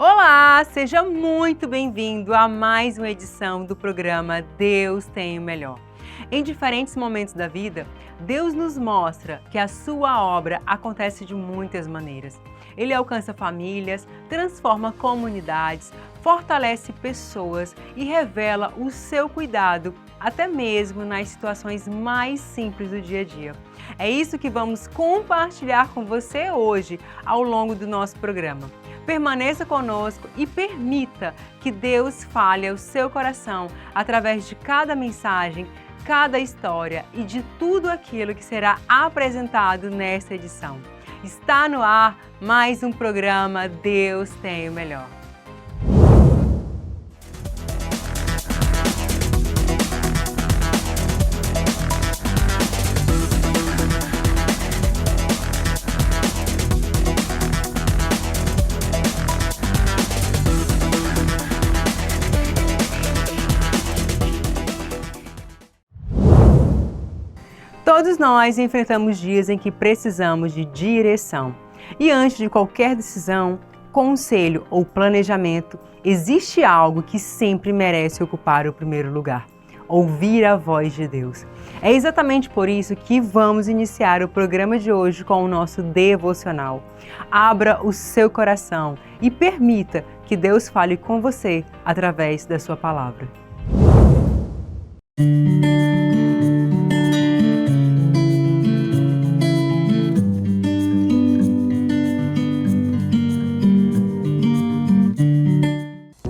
Olá, seja muito bem-vindo a mais uma edição do programa Deus tem o Melhor. Em diferentes momentos da vida, Deus nos mostra que a sua obra acontece de muitas maneiras. Ele alcança famílias, transforma comunidades, fortalece pessoas e revela o seu cuidado, até mesmo nas situações mais simples do dia a dia. É isso que vamos compartilhar com você hoje, ao longo do nosso programa. Permaneça conosco e permita que Deus fale ao seu coração através de cada mensagem, cada história e de tudo aquilo que será apresentado nesta edição. Está no ar mais um programa Deus tem o Melhor. Todos nós enfrentamos dias em que precisamos de direção. E antes de qualquer decisão, conselho ou planejamento, existe algo que sempre merece ocupar o primeiro lugar: ouvir a voz de Deus. É exatamente por isso que vamos iniciar o programa de hoje com o nosso devocional. Abra o seu coração e permita que Deus fale com você através da sua palavra.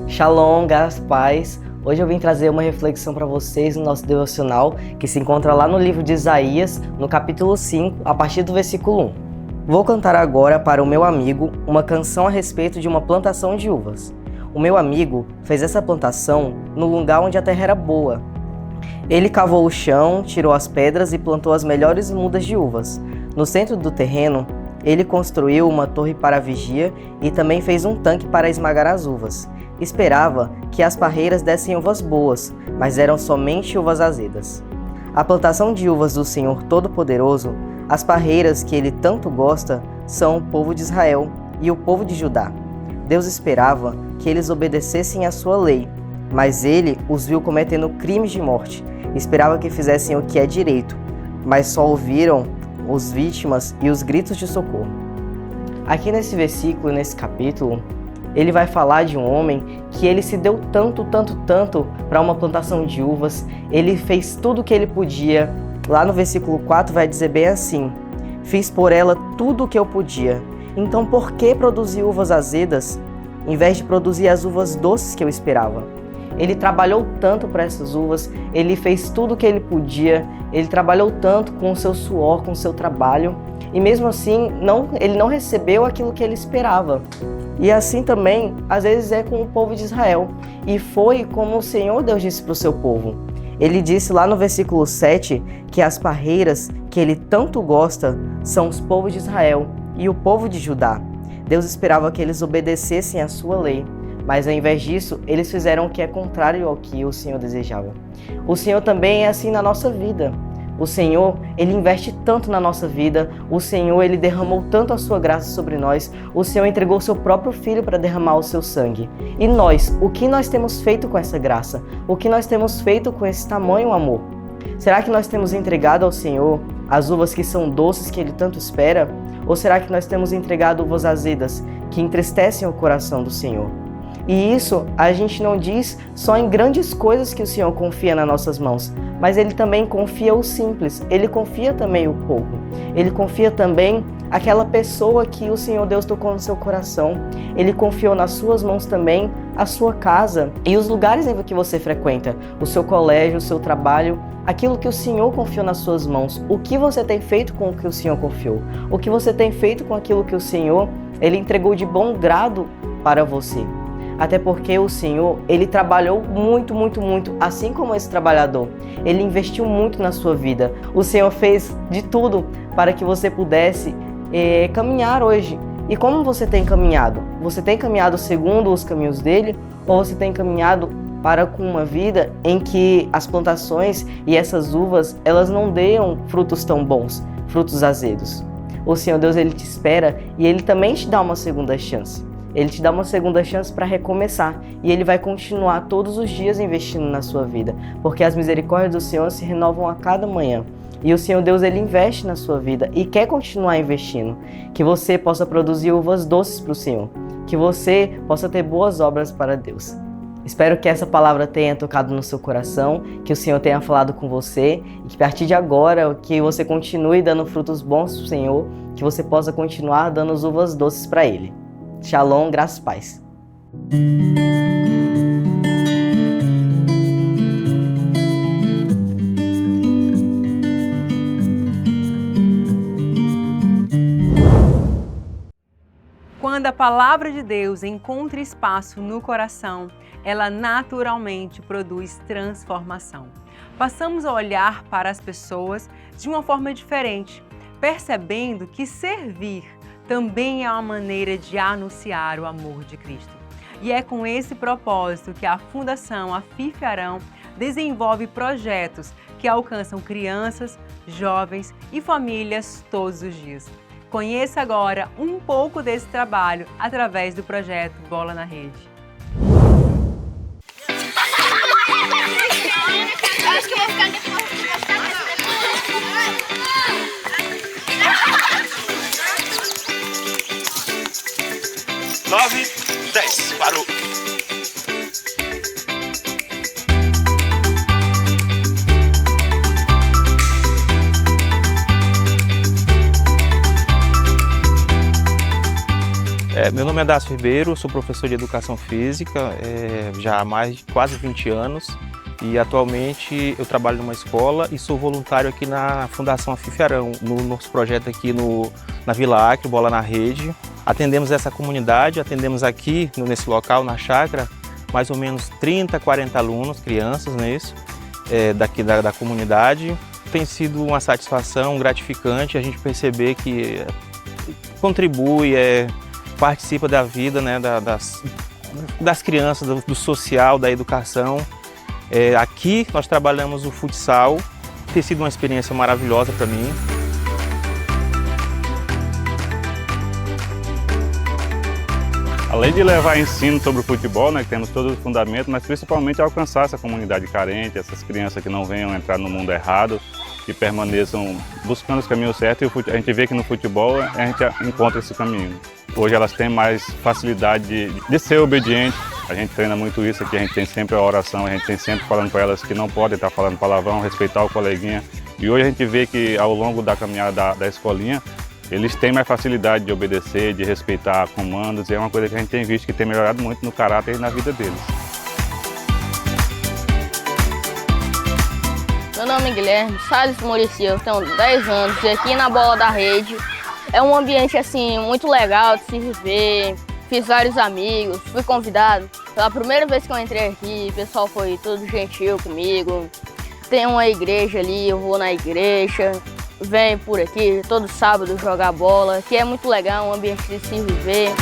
Shalom, graças e paz. Hoje eu vim trazer uma reflexão para vocês no nosso devocional, que se encontra lá no livro de Isaías, no capítulo 5, a partir do versículo 1. Vou cantar agora para o meu amigo uma canção a respeito de uma plantação de uvas. O meu amigo fez essa plantação no lugar onde a terra era boa. Ele cavou o chão, tirou as pedras e plantou as melhores mudas de uvas. No centro do terreno, ele construiu uma torre para a vigia e também fez um tanque para esmagar as uvas. Esperava que as parreiras dessem uvas boas, mas eram somente uvas azedas. A plantação de uvas do Senhor Todo-Poderoso, as parreiras que Ele tanto gosta, são o povo de Israel e o povo de Judá. Deus esperava que eles obedecessem à sua lei, mas Ele os viu cometendo crimes de morte. Esperava que fizessem o que é direito, mas só ouviram as vítimas e os gritos de socorro. Aqui nesse versículo, nesse capítulo, ele vai falar de um homem que ele se deu tanto para uma plantação de uvas. Ele fez tudo o que ele podia. Lá no versículo 4 vai dizer bem assim: fiz por ela tudo o que eu podia. Então por que produzir uvas azedas, em vez de produzir as uvas doces que eu esperava? Ele trabalhou tanto para essas uvas, ele fez tudo o que ele podia, ele trabalhou tanto com o seu suor, com o seu trabalho, e mesmo assim ele não recebeu aquilo que ele esperava. E assim também, às vezes, é com o povo de Israel. E foi como o Senhor Deus disse para o seu povo. Ele disse lá no versículo 7 que as parreiras que ele tanto gosta são os povos de Israel e o povo de Judá. Deus esperava que eles obedecessem à sua lei, mas ao invés disso, eles fizeram o que é contrário ao que o Senhor desejava. O Senhor também é assim na nossa vida. O Senhor, Ele investe tanto na nossa vida. O Senhor, Ele derramou tanto a sua graça sobre nós. O Senhor entregou o seu próprio Filho para derramar o seu sangue. E nós, o que nós temos feito com essa graça? O que nós temos feito com esse tamanho amor? Será que nós temos entregado ao Senhor as uvas que são doces que Ele tanto espera? Ou será que nós temos entregado uvas azedas que entristecem o coração do Senhor? E isso a gente não diz só em grandes coisas que o Senhor confia nas nossas mãos, mas Ele também confia o simples, Ele confia também o pouco, Ele confia também aquela pessoa que o Senhor Deus tocou no seu coração. Ele confiou nas suas mãos também a sua casa e os lugares em que você frequenta, o seu colégio, o seu trabalho, aquilo que o Senhor confiou nas suas mãos. O que você tem feito com o que o Senhor confiou? O que você tem feito com aquilo que o Senhor, Ele entregou de bom grado para você? Até porque o Senhor, Ele trabalhou muito, assim como esse trabalhador. Ele investiu muito na sua vida. O Senhor fez de tudo para que você pudesse caminhar hoje. E como você tem caminhado? Você tem caminhado segundo os caminhos dele? Ou você tem caminhado para com uma vida em que as plantações e essas uvas, elas não deem frutos tão bons, frutos azedos? O Senhor Deus, Ele te espera e Ele também te dá uma segunda chance. Ele te dá uma segunda chance para recomeçar e Ele vai continuar todos os dias investindo na sua vida, porque as misericórdias do Senhor se renovam a cada manhã. E o Senhor Deus, Ele investe na sua vida e quer continuar investindo. Que você possa produzir uvas doces para o Senhor. Que você possa ter boas obras para Deus. Espero que essa palavra tenha tocado no seu coração, que o Senhor tenha falado com você e que a partir de agora que você continue dando frutos bons para o Senhor, que você possa continuar dando as uvas doces para Ele. Shalom, graças e paz. Quando a palavra de Deus encontra espaço no coração, ela naturalmente produz transformação. Passamos a olhar para as pessoas de uma forma diferente, percebendo que servir também é uma maneira de anunciar o amor de Cristo. E é com esse propósito que a Fundação Afif Arão desenvolve projetos que alcançam crianças, jovens e famílias todos os dias. Conheça agora um pouco desse trabalho através do projeto Bola na Rede. Acho que eu vou ficar depois. 9, 10, parou. Meu nome é Dácio Ribeiro, sou professor de Educação Física já há quase 20 anos e atualmente eu trabalho numa escola e sou voluntário aqui na Fundação Afif Arão, no nosso projeto aqui na Vila Acre, Bola na Rede. Atendemos essa comunidade, atendemos aqui nesse local, na chácara, mais ou menos 30, 40 alunos, crianças, daqui da comunidade. Tem sido uma satisfação gratificante a gente perceber que contribui, participa da vida, das crianças, do social, da educação. Aqui nós trabalhamos o futsal, tem sido uma experiência maravilhosa para mim. Além de levar ensino sobre o futebol, que temos todos os fundamentos, mas principalmente alcançar essa comunidade carente, essas crianças que não venham entrar no mundo errado, que permaneçam buscando os caminhos certos, e a gente vê que no futebol a gente encontra esse caminho. Hoje elas têm mais facilidade de ser obediente, a gente treina muito isso aqui, a gente tem sempre a oração, a gente tem sempre falando para elas que não podem estar falando palavrão, respeitar o coleguinha. E hoje a gente vê que ao longo da caminhada da escolinha, eles têm mais facilidade de obedecer, de respeitar comandos, e é uma coisa que a gente tem visto que tem melhorado muito no caráter e na vida deles. Meu nome é Guilherme Salles Muricy, eu tenho 10 anos e aqui na Bola da Rede é um ambiente assim muito legal de se viver. Fiz vários amigos, fui convidado. Pela primeira vez que eu entrei aqui, o pessoal foi todo gentil comigo. Tem uma igreja ali, eu vou na igreja. Venho por aqui todo sábado jogar bola, que é muito legal, um ambiente de se viver.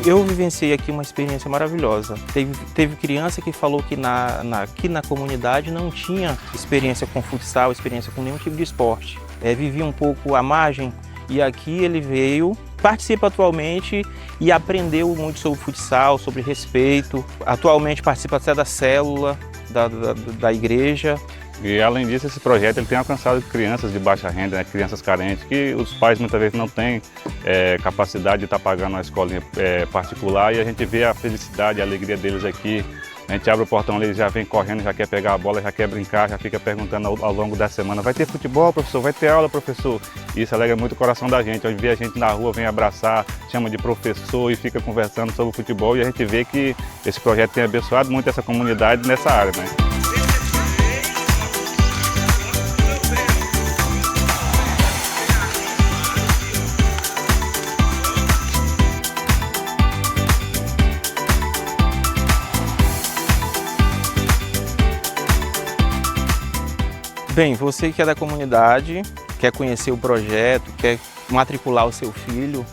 Eu vivenciei aqui uma experiência maravilhosa. Teve criança que falou que aqui na comunidade não tinha experiência com futsal, experiência com nenhum tipo de esporte. Vivia um pouco à margem e aqui ele veio, participa atualmente e aprendeu muito sobre futsal, sobre respeito. Atualmente participa até da célula da igreja. E além disso, esse projeto ele tem alcançado crianças de baixa renda, crianças carentes, que os pais muitas vezes não têm capacidade de estar pagando uma escolinha particular, e a gente vê a felicidade, a alegria deles aqui. A gente abre o portão, eles já vem correndo, já quer pegar a bola, já quer brincar, já fica perguntando ao longo da semana: vai ter futebol, professor? Vai ter aula, professor? E isso alegra muito o coração da gente. Onde vê a gente na rua, vem abraçar, chama de professor e fica conversando sobre o futebol, e a gente vê que esse projeto tem abençoado muito essa comunidade nessa área, Bem, você que é da comunidade, quer conhecer o projeto, quer matricular o seu filho,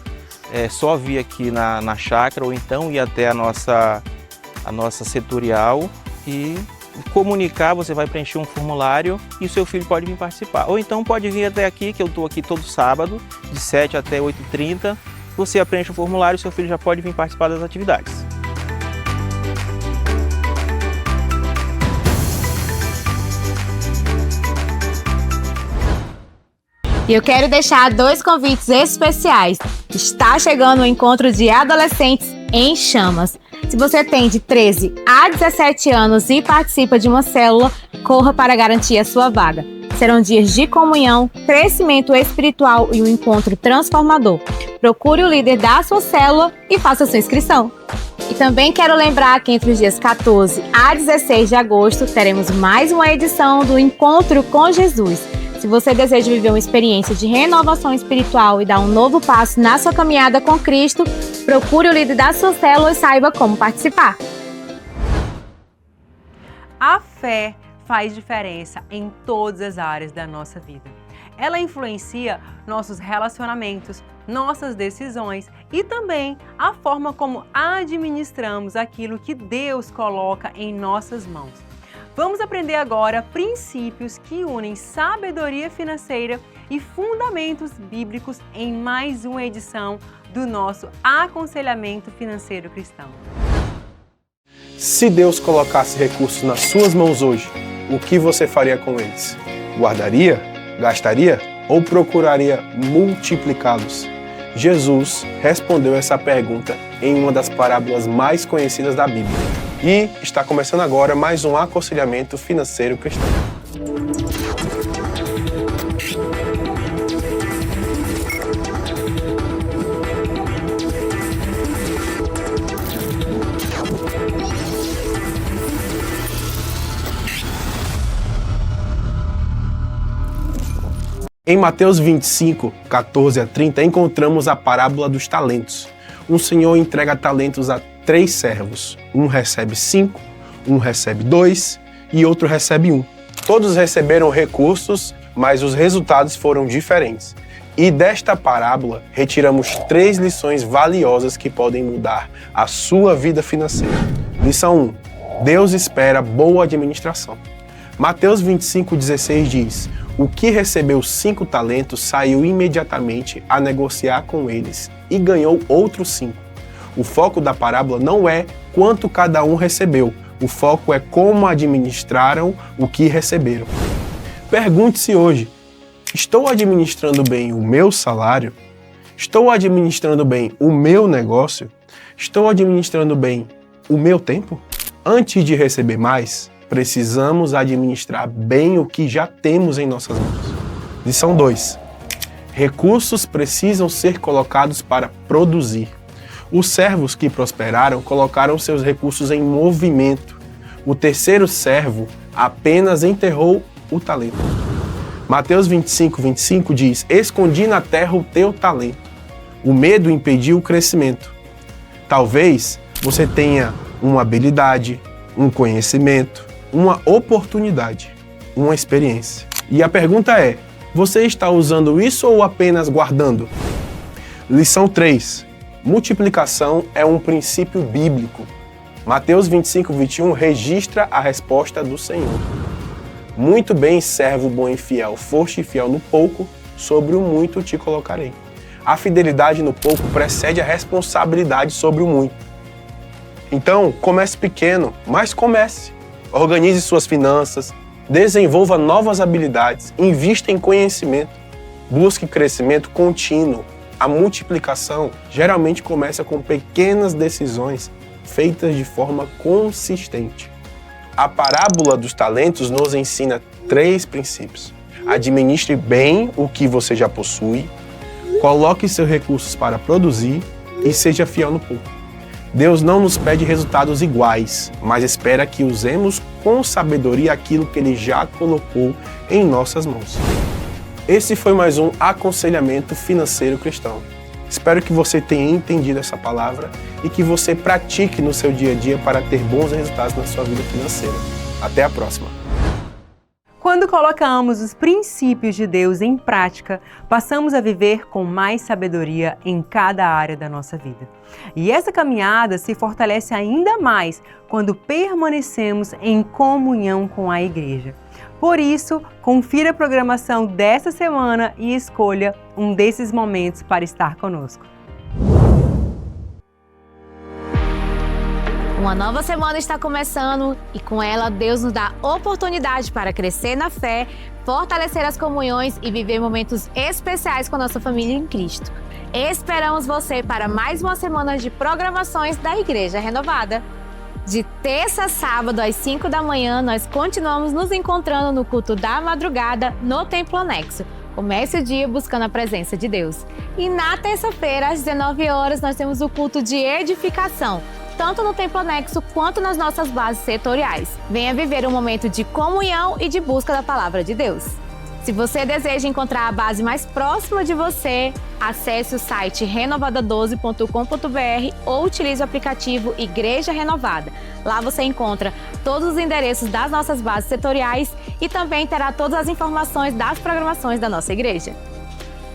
é só vir aqui na chácara ou então ir até a nossa setorial e comunicar, você vai preencher um formulário e o seu filho pode vir participar. Ou então pode vir até aqui, que eu estou aqui todo sábado, de 7 até 8h30. Você preenche o formulário e seu filho já pode vir participar das atividades. E eu quero deixar 2 convites especiais. Está chegando o encontro de adolescentes em chamas. Se você tem de 13 a 17 anos e participa de uma célula, corra para garantir a sua vaga. Serão dias de comunhão, crescimento espiritual e um encontro transformador. Procure o líder da sua célula e faça sua inscrição. E também quero lembrar que entre os dias 14 a 16 de agosto teremos mais uma edição do Encontro com Jesus. Se você deseja viver uma experiência de renovação espiritual e dar um novo passo na sua caminhada com Cristo, procure o líder da sua célula e saiba como participar. A fé faz diferença em todas as áreas da nossa vida. Ela influencia nossos relacionamentos, nossas decisões e também a forma como administramos aquilo que Deus coloca em nossas mãos. Vamos aprender agora princípios que unem sabedoria financeira e fundamentos bíblicos em mais uma edição do nosso Aconselhamento Financeiro Cristão. Se Deus colocasse recursos nas suas mãos hoje, o que você faria com eles? Guardaria? Gastaria? Ou procuraria multiplicá-los? Jesus respondeu essa pergunta em uma das parábolas mais conhecidas da Bíblia. E está começando agora mais um Aconselhamento Financeiro Cristão. Em Mateus 25, 14 a 30, encontramos a parábola dos talentos. Um senhor entrega talentos a 3 servos. Um recebe 5, um recebe 2 e outro recebe 1. Todos receberam recursos, mas os resultados foram diferentes. E desta parábola, retiramos 3 lições valiosas que podem mudar a sua vida financeira. Lição 1. Deus espera boa administração. Mateus 25,16 diz: o que recebeu 5 talentos saiu imediatamente a negociar com eles e ganhou outros 5. O foco da parábola não é quanto cada um recebeu, o foco é como administraram o que receberam. Pergunte-se hoje: estou administrando bem o meu salário? Estou administrando bem o meu negócio? Estou administrando bem o meu tempo? Antes de receber mais, precisamos administrar bem o que já temos em nossas mãos. Lição 2. Recursos precisam ser colocados para produzir. Os servos que prosperaram colocaram seus recursos em movimento. O terceiro servo apenas enterrou o talento. Mateus 25:25 diz: escondi na terra o teu talento. O medo impediu o crescimento. Talvez você tenha uma habilidade, um conhecimento, uma oportunidade, uma experiência. E a pergunta é: você está usando isso ou apenas guardando? Lição 3. Multiplicação é um princípio bíblico. Mateus 25:21 registra a resposta do Senhor. Muito bem, servo bom e fiel, foste fiel no pouco, sobre o muito te colocarei. A fidelidade no pouco precede a responsabilidade sobre o muito. Então, comece pequeno, mas comece. Organize suas finanças, desenvolva novas habilidades, invista em conhecimento, busque crescimento contínuo. A multiplicação geralmente começa com pequenas decisões feitas de forma consistente. A parábola dos talentos nos ensina 3 princípios. Administre bem o que você já possui, coloque seus recursos para produzir e seja fiel no pouco. Deus não nos pede resultados iguais, mas espera que usemos com sabedoria aquilo que Ele já colocou em nossas mãos. Esse foi mais um Aconselhamento Financeiro Cristão. Espero que você tenha entendido essa palavra e que você pratique no seu dia a dia para ter bons resultados na sua vida financeira. Até a próxima! Quando colocamos os princípios de Deus em prática, passamos a viver com mais sabedoria em cada área da nossa vida. E essa caminhada se fortalece ainda mais quando permanecemos em comunhão com a igreja. Por isso, confira a programação dessa semana e escolha um desses momentos para estar conosco. Uma nova semana está começando e com ela Deus nos dá oportunidade para crescer na fé, fortalecer as comunhões e viver momentos especiais com a nossa família em Cristo. Esperamos você para mais uma semana de programações da Igreja Renovada. De terça a sábado às 5 da manhã, nós continuamos nos encontrando no culto da madrugada no Templo Anexo. Comece o dia buscando a presença de Deus. E na terça-feira, às 19 horas, nós temos o culto de edificação, tanto no Templo Anexo quanto nas nossas bases setoriais. Venha viver um momento de comunhão e de busca da Palavra de Deus. Se você deseja encontrar a base mais próxima de você, acesse o site renovada12.com.br ou utilize o aplicativo Igreja Renovada. Lá você encontra todos os endereços das nossas bases setoriais e também terá todas as informações das programações da nossa igreja.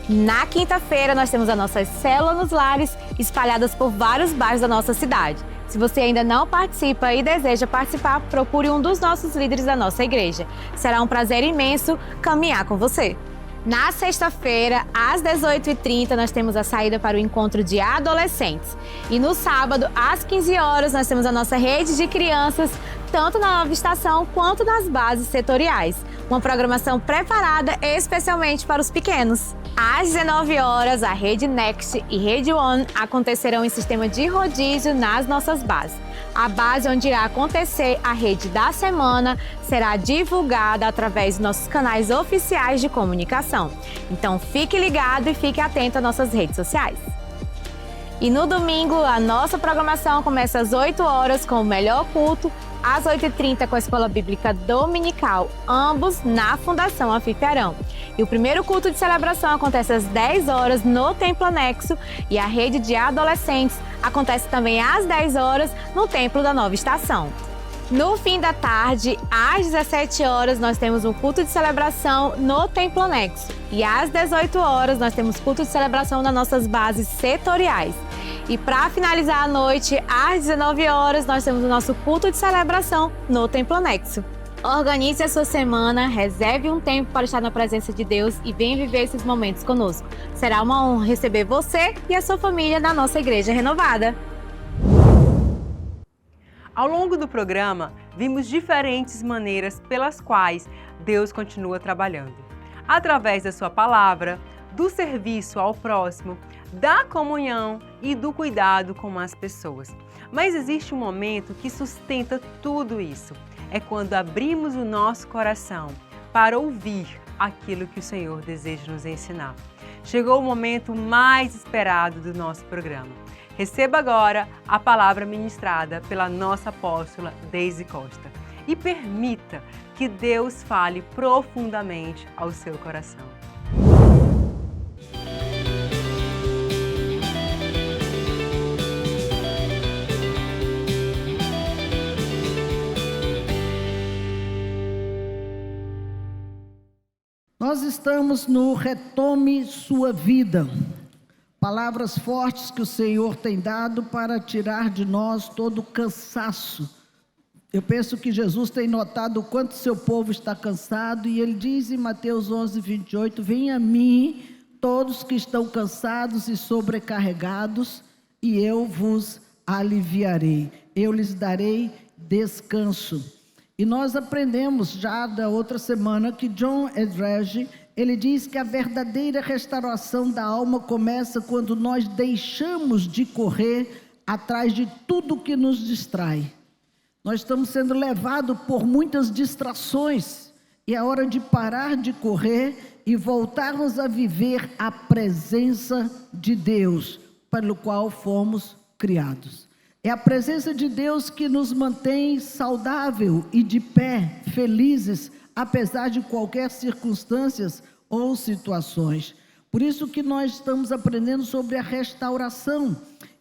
Na quinta-feira, nós temos as nossas células nos lares espalhadas por vários bairros da nossa cidade. Se você ainda não participa e deseja participar, procure um dos nossos líderes da nossa igreja. Será um prazer imenso caminhar com você. Na sexta-feira, às 18h30, nós temos a saída para o encontro de adolescentes. E no sábado, às 15 horas, nós temos a nossa rede de crianças, tanto na nova estação quanto nas bases setoriais. Uma programação preparada especialmente para os pequenos. Às 19 horas, a Rede Next e Rede One acontecerão em sistema de rodízio nas nossas bases. A base onde irá acontecer a rede da semana será divulgada através dos nossos canais oficiais de comunicação. Então fique ligado e fique atento às nossas redes sociais. E no domingo, a nossa programação começa às 8 horas com o melhor culto, às 8h30 com a Escola Bíblica Dominical, ambos na Fundação Afife-Arão. E o primeiro culto de celebração acontece às 10 horas no Templo Anexo e a rede de adolescentes acontece também às 10 horas no Templo da Nova Estação. No fim da tarde, às 17 horas, nós temos um culto de celebração no Templo Anexo. E às 18 horas, nós temos culto de celebração nas nossas bases setoriais. E para finalizar a noite, às 19 horas, nós temos o nosso culto de celebração no Templo Anexo. Organize a sua semana, reserve um tempo para estar na presença de Deus e venha viver esses momentos conosco. Será uma honra receber você e a sua família na nossa Igreja Renovada. Ao longo do programa, vimos diferentes maneiras pelas quais Deus continua trabalhando. Através da sua palavra, do serviço ao próximo, da comunhão e do cuidado com as pessoas. Mas existe um momento que sustenta tudo isso. É quando abrimos o nosso coração para ouvir aquilo que o Senhor deseja nos ensinar. Chegou o momento mais esperado do nosso programa. Receba agora a palavra ministrada pela nossa apóstola Deise Costa e permita que Deus fale profundamente ao seu coração. Nós estamos no Retome Sua Vida. Palavras fortes que o Senhor tem dado para tirar de nós todo o cansaço. Eu penso que Jesus tem notado o quanto seu povo está cansado e ele diz em Mateus 11:28, venham a mim todos que estão cansados e sobrecarregados e eu vos aliviarei. Eu lhes darei descanso. E nós aprendemos já da outra semana que John Eldredge, ele diz que a verdadeira restauração da alma começa quando nós deixamos de correr atrás de tudo que nos distrai. Nós estamos sendo levados por muitas distrações e é hora de parar de correr e voltarmos a viver a presença de Deus, pelo qual fomos criados. É a presença de Deus que nos mantém saudável e de pé, felizes, apesar de qualquer circunstâncias ou situações. Por isso que nós estamos aprendendo sobre a restauração.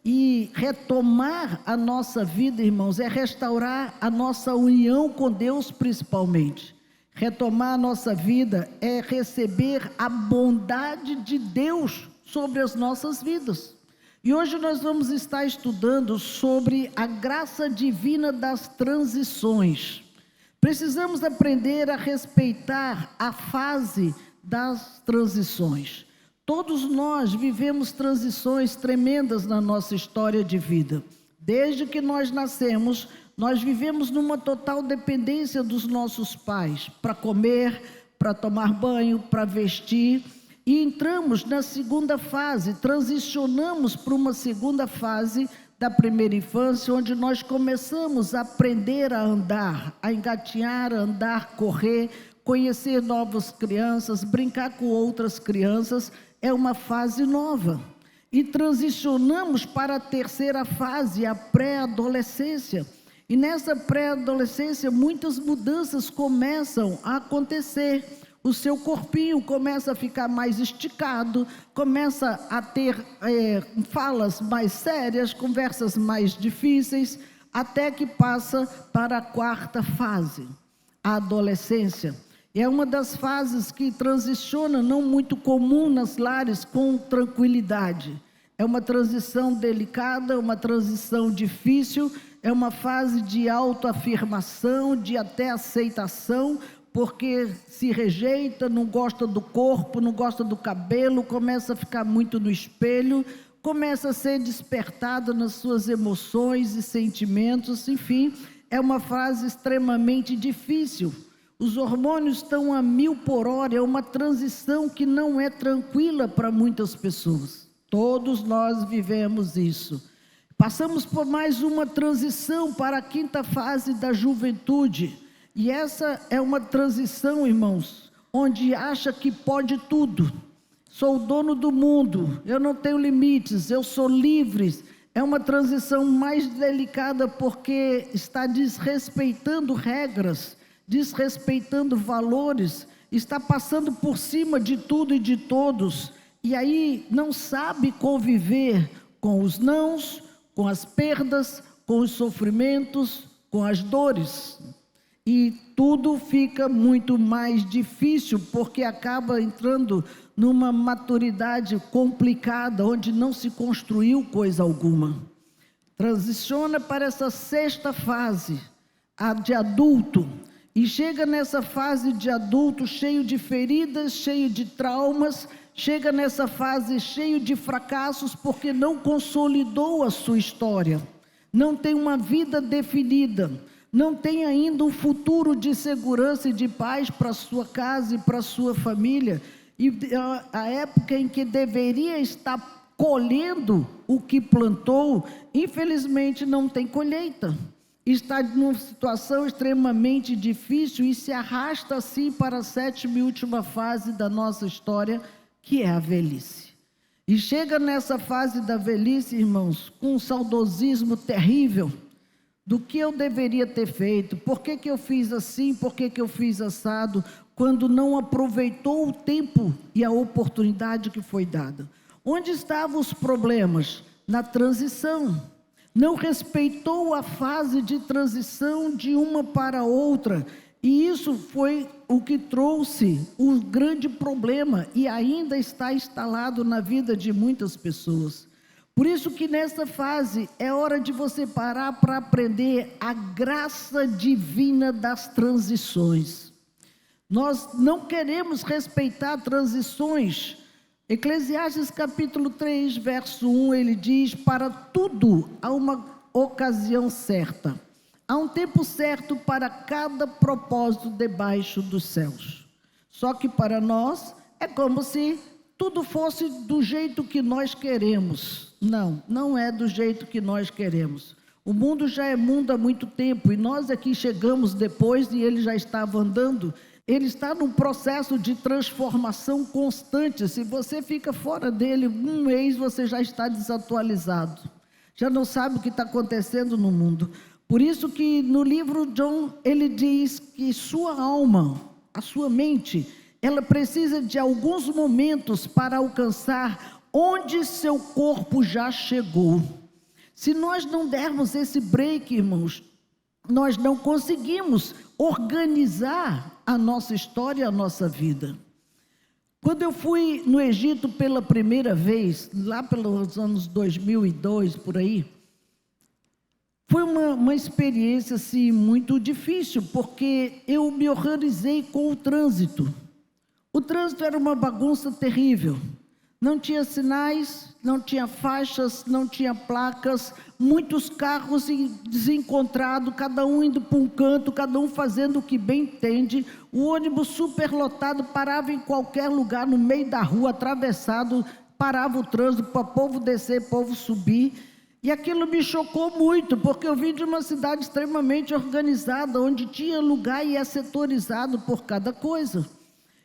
E retomar a nossa vida, irmãos, é restaurar a nossa união com Deus principalmente. Retomar a nossa vida é receber a bondade de Deus sobre as nossas vidas. E hoje nós vamos estar estudando sobre a graça divina das transições. Precisamos aprender a respeitar a fase das transições. Todos nós vivemos transições tremendas na nossa história de vida. Desde que nós nascemos, nós vivemos numa total dependência dos nossos pais para comer, para tomar banho, para vestir. E entramos na segunda fase, transicionamos para uma segunda fase da primeira infância, onde nós começamos a aprender a andar, a engatinhar, a andar, correr, conhecer novas crianças, brincar com outras crianças. É uma fase nova. E transicionamos para a terceira fase, a pré-adolescência. E nessa pré-adolescência, muitas mudanças começam a acontecer. O seu corpinho começa a ficar mais esticado, começa a ter falas mais sérias, conversas mais difíceis, até que passa para a quarta fase, a adolescência. É uma das fases que transiciona, não muito comum nas lares, com tranquilidade. É uma transição delicada, uma transição difícil, é uma fase de autoafirmação, de até aceitação, porque se rejeita, não gosta do corpo, não gosta do cabelo, começa a ficar muito no espelho, começa a ser despertada nas suas emoções e sentimentos, enfim, é uma fase extremamente difícil. Os hormônios estão a 1000 por hora, é uma transição que não é tranquila para muitas pessoas. Todos nós vivemos isso. Passamos por mais uma transição para a quinta fase da juventude. E essa é uma transição, irmãos, onde acha que pode tudo. Sou o dono do mundo, eu não tenho limites, eu sou livre. É uma transição mais delicada porque está desrespeitando regras, desrespeitando valores, está passando por cima de tudo e de todos. E aí não sabe conviver com os nãos, com as perdas, com os sofrimentos, com as dores. E tudo fica muito mais difícil, porque acaba entrando numa maturidade complicada, onde não se construiu coisa alguma. Transiciona para essa sexta fase, a de adulto, e chega nessa fase de adulto cheio de feridas, cheio de traumas, chega nessa fase cheio de fracassos, porque não consolidou a sua história, não tem uma vida definida, não tem ainda um futuro de segurança e de paz para a sua casa e para a sua família. E a época em que deveria estar colhendo o que plantou, infelizmente não tem colheita. Está numa situação extremamente difícil e se arrasta assim para a 7ª e última fase da nossa história, que é a velhice. E chega nessa fase da velhice, irmãos, com um saudosismo terrível do que eu deveria ter feito, por que eu fiz assim, por que eu fiz assado, quando não aproveitou o tempo e a oportunidade que foi dada. Onde estavam os problemas? Na transição. Não respeitou a fase de transição de uma para outra. E isso foi o que trouxe um grande problema e ainda está instalado na vida de muitas pessoas. Por isso que nessa fase é hora de você parar para aprender a graça divina das transições. Nós não queremos respeitar transições. Eclesiastes capítulo 3, verso 1, ele diz: para tudo há uma ocasião certa. Há um tempo certo para cada propósito debaixo dos céus. Só que para nós é como se tudo fosse do jeito que nós queremos. Não, não é do jeito que nós queremos. O mundo já é mundo há muito tempo e nós aqui chegamos depois e ele já estava andando. Ele está num processo de transformação constante. Se você fica fora dele um mês, você já está desatualizado. Já não sabe o que está acontecendo no mundo. Por isso que no livro John, ele diz que sua alma, a sua mente, ela precisa de alguns momentos para alcançar onde seu corpo já chegou. Se nós não dermos esse break, irmãos, nós não conseguimos organizar a nossa história, a nossa vida. Quando eu fui no Egito pela primeira vez, lá pelos anos 2002, por aí, foi uma experiência assim, muito difícil, porque eu me horrorizei com o trânsito. O trânsito era uma bagunça terrível. Não tinha sinais, não tinha faixas, não tinha placas, muitos carros desencontrados, cada um indo para um canto, cada um fazendo o que bem entende. O ônibus superlotado parava em qualquer lugar, no meio da rua, atravessado, parava o trânsito para o povo descer, o povo subir. E aquilo me chocou muito, porque eu vim de uma cidade extremamente organizada, onde tinha lugar e é setorizado por cada coisa.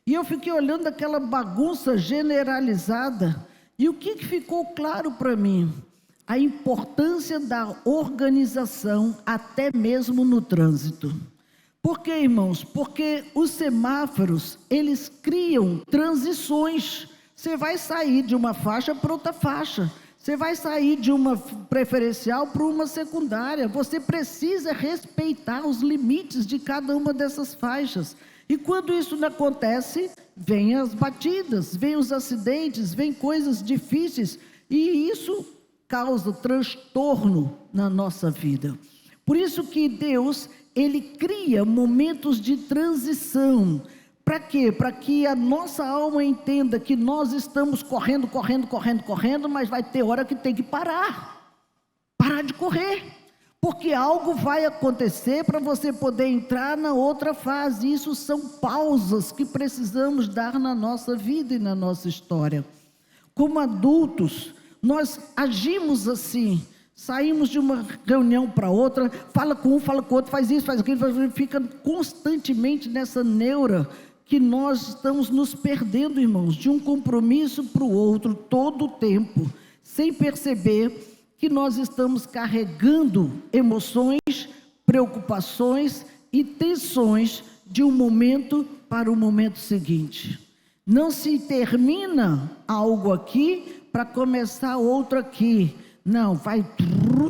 E eu fiquei olhando aquela bagunça generalizada, e o que ficou claro para mim? A importância da organização, até mesmo no trânsito. Por quê, irmãos? Porque os semáforos, eles criam transições. Você vai sair de uma faixa para outra faixa. Você vai sair de uma preferencial para uma secundária. Você precisa respeitar os limites de cada uma dessas faixas. E quando isso não acontece, vem as batidas, vem os acidentes, vem coisas difíceis. E isso causa transtorno na nossa vida. Por isso que Deus, Ele cria momentos de transição. Para quê? Para que a nossa alma entenda que nós estamos correndo, mas vai ter hora que tem que parar. Parar de correr. Porque algo vai acontecer para você poder entrar na outra fase. Isso são pausas que precisamos dar na nossa vida e na nossa história. Como adultos, nós agimos assim. Saímos de uma reunião para outra, fala com um, fala com o outro, faz isso, faz aquilo, fica constantemente nessa neura que nós estamos nos perdendo, irmãos, de um compromisso para o outro todo o tempo, sem perceber que nós estamos carregando emoções, preocupações e tensões de um momento para o momento seguinte. Não se termina algo aqui para começar outro aqui. Não, vai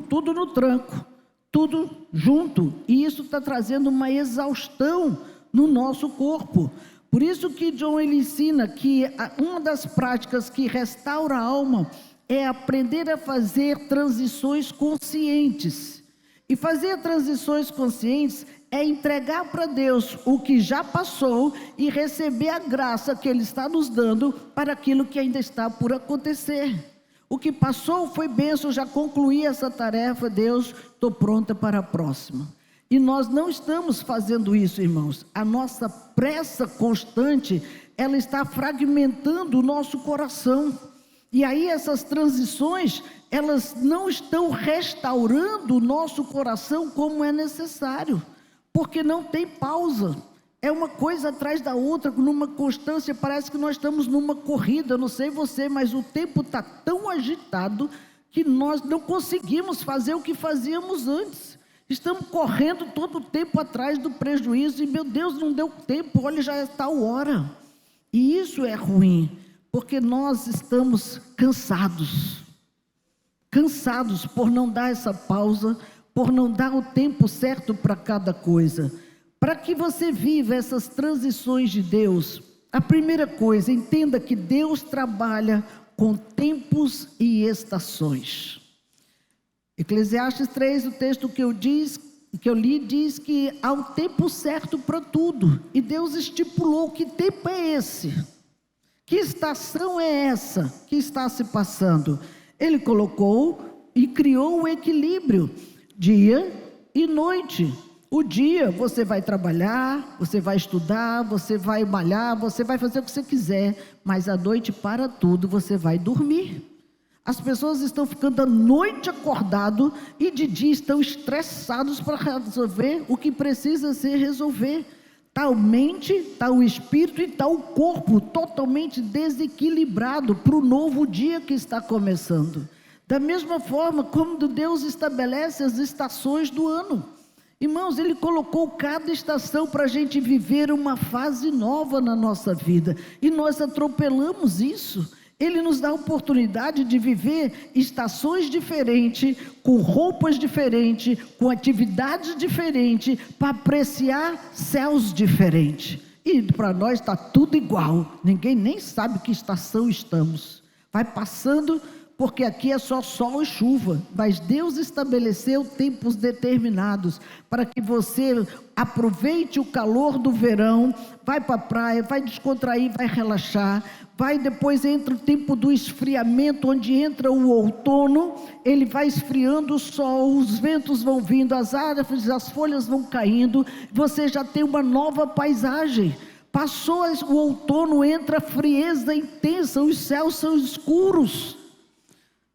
tudo no tranco, tudo junto. E isso está trazendo uma exaustão no nosso corpo. Por isso que John ele ensina que uma das práticas que restaura a alma é aprender a fazer transições conscientes. E fazer transições conscientes é entregar para Deus o que já passou e receber a graça que Ele está nos dando para aquilo que ainda está por acontecer. O que passou foi bênção, já concluí essa tarefa, Deus, estou pronta para a próxima. E nós não estamos fazendo isso, irmãos. A nossa pressa constante, ela está fragmentando o nosso coração. E aí essas transições, elas não estão restaurando o nosso coração como é necessário, porque não tem pausa. É uma coisa atrás da outra, numa constância, parece que nós estamos numa corrida, eu não sei você, mas o tempo está tão agitado que nós não conseguimos fazer o que fazíamos antes. Estamos correndo todo o tempo atrás do prejuízo e, meu Deus, não deu tempo, olha, já é tal hora. E isso é ruim, porque nós estamos cansados por não dar essa pausa, por não dar o tempo certo para cada coisa. Para que você viva essas transições de Deus, a primeira coisa, entenda que Deus trabalha com tempos e estações. Eclesiastes 3, o texto que eu li, diz que há um tempo certo para tudo. E Deus estipulou que tempo é esse. Que estação é essa que está se passando? Ele colocou e criou o equilíbrio, dia e noite. O dia você vai trabalhar, você vai estudar, você vai malhar, você vai fazer o que você quiser, mas à noite para tudo você vai dormir. As pessoas estão ficando à noite acordado e de dia estão estressados para resolver o que precisa ser resolver. Está a mente, está o espírito e está o corpo totalmente desequilibrado para o novo dia que está começando. Da mesma forma como Deus estabelece as estações do ano. Irmãos, Ele colocou cada estação para a gente viver uma fase nova na nossa vida. E nós atropelamos isso. Ele nos dá a oportunidade de viver estações diferentes, com roupas diferentes, com atividades diferentes, para apreciar céus diferentes. E para nós está tudo igual, ninguém nem sabe que estação estamos. Vai passando, porque aqui é só sol e chuva, mas Deus estabeleceu tempos determinados para que você aproveite o calor do verão, vai para a praia, vai descontrair, vai relaxar, depois entra o tempo do esfriamento, onde entra o outono, ele vai esfriando o sol, os ventos vão vindo, as árvores, as folhas vão caindo, você já tem uma nova paisagem. Passou o outono, entra a frieza intensa, os céus são escuros.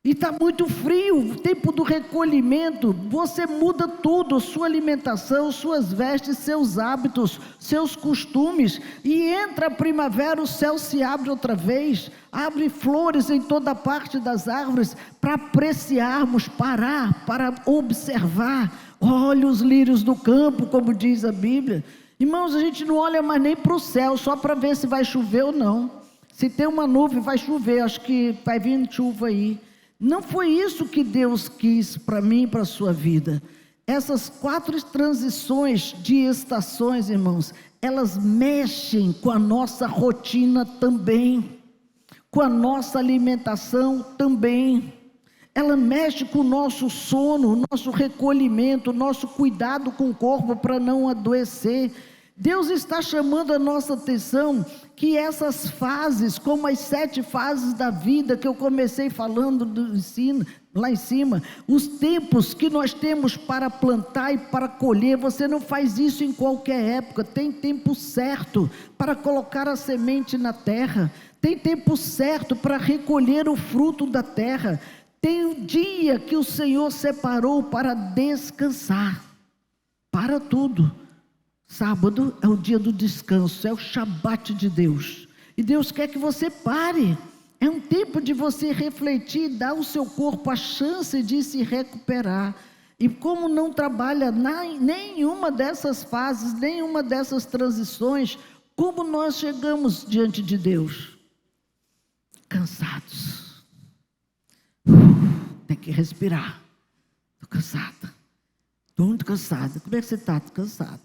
E está muito frio, o tempo do recolhimento, você muda tudo, sua alimentação, suas vestes, seus hábitos, seus costumes. E entra a primavera, o céu se abre outra vez, abre flores em toda parte das árvores, para apreciarmos, parar, para observar. Olha os lírios do campo, como diz a Bíblia. Irmãos, a gente não olha mais nem para o céu, só para ver se vai chover ou não. Se tem uma nuvem, vai chover, acho que vai vir chuva aí. Não foi isso que Deus quis para mim e para a sua vida. Essas 4 transições de estações, irmãos, elas mexem com a nossa rotina também, com a nossa alimentação também. Ela mexe com o nosso sono, o nosso recolhimento, o nosso cuidado com o corpo para não adoecer. Deus está chamando a nossa atenção que essas fases, como as 7 fases da vida que eu comecei falando do ensino, lá em cima, os tempos que nós temos para plantar e para colher, você não faz isso em qualquer época, tem tempo certo para colocar a semente na terra, tem tempo certo para recolher o fruto da terra, tem um dia que o Senhor separou para descansar, para tudo. Sábado é o dia do descanso, é o Shabat de Deus. E Deus quer que você pare. É um tempo de você refletir, dar ao seu corpo a chance de se recuperar. E como não trabalha nenhuma dessas fases, nenhuma dessas transições, como nós chegamos diante de Deus? Cansados. Tem que respirar. Estou cansada. Estou muito cansada. Como é que você está? Estou cansada.